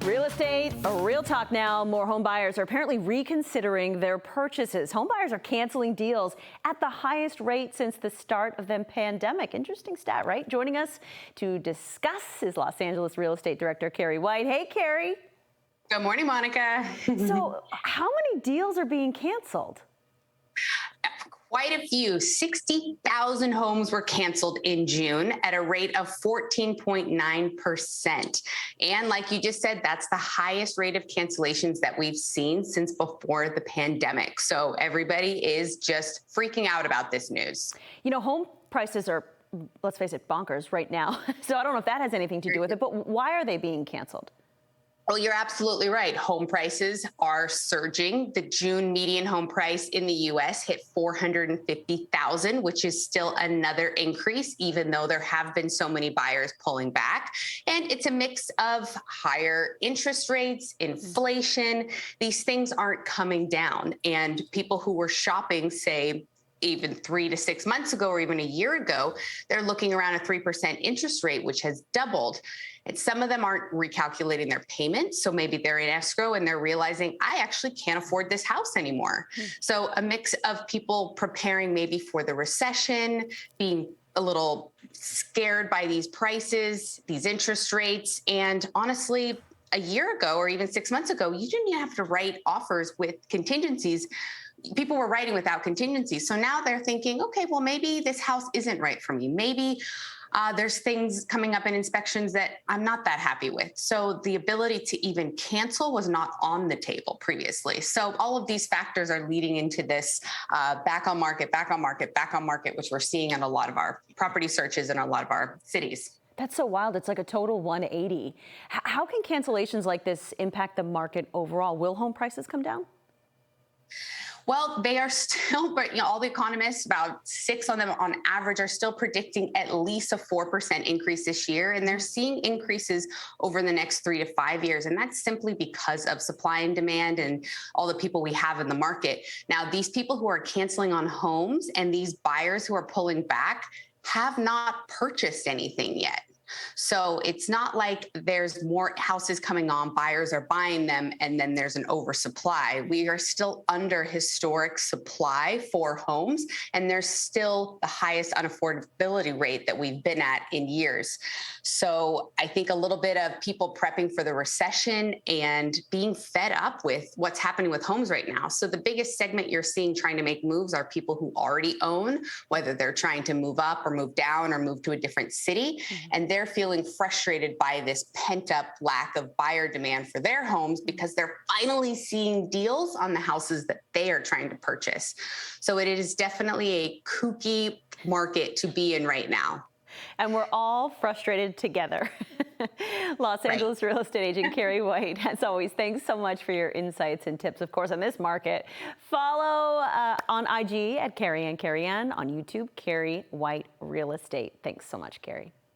Real estate, a real talk now. More home buyers are apparently reconsidering their purchases. Home buyers are canceling deals at the highest rate since the start of the pandemic. Interesting stat, right? Joining us to discuss is Los Angeles real estate director Keri White. Hey, Keri. Good morning, Monica. So how many deals are being canceled? Quite a few. 60,000 homes were canceled in June at a rate of 14.9%. And like you just said, that's the highest rate of cancellations that we've seen since before the pandemic. So everybody is just freaking out about this news. You know, home prices are, let's face it, bonkers right now. So I don't know if that has anything to do with it, but why are they being canceled? Well, you're absolutely right. Home prices are surging. The June median home price in the U.S. hit $450,000, which is still another increase, even though there have been so many buyers pulling back. And it's a mix of higher interest rates, inflation. These things aren't coming down. And people who were shopping, say, even 3 to 6 months ago or even a year ago, they're looking around a 3% interest rate, which has doubled. And some of them aren't recalculating their payments. So maybe they're in escrow and they're realizing, I actually can't afford this house anymore. So a mix of people preparing maybe for the recession, being a little scared by these prices, these interest rates. And honestly, a year ago or even 6 months ago, you didn't even have to write offers with contingencies. People were writing without contingencies. So now they're thinking, okay, well, maybe this house isn't right for me. Maybe there's things coming up in inspections that I'm not that happy with. So the ability to even cancel was not on the table previously. So all of these factors are leading into this back on market, which we're seeing in a lot of our property searches in a lot of our cities. That's so wild. It's like a total 180. How can cancellations like this impact the market overall? Will home prices come down? Well, they are still, but all the economists, about 6 on them on average, are still predicting at least a 4% increase this year. And they're seeing increases over the next 3 to 5 years. And that's simply because of supply and demand and all the people we have in the market. Now, these people who are canceling on homes and these buyers who are pulling back have not purchased anything yet. So it's not like there's more houses coming on, buyers are buying them, and then there's an oversupply. We are still under historic supply for homes, and there's still the highest unaffordability rate that we've been at in years. So I think a little bit of people prepping for the recession and being fed up with what's happening with homes right now. So the biggest segment you're seeing trying to make moves are people who already own, whether they're trying to move up or move down or move to a different city. And they're feeling frustrated by this pent-up lack of buyer demand for their homes because they're finally seeing deals on the houses that they are trying to purchase. So it is definitely a kooky market to be in right now. And we're all frustrated together. Los Angeles real estate agent Keri White, as always, thanks so much for your insights and tips, of course, on this market. Follow on IG at Keri and Keri Ann, on YouTube, Keri White Real Estate. Thanks so much, Keri.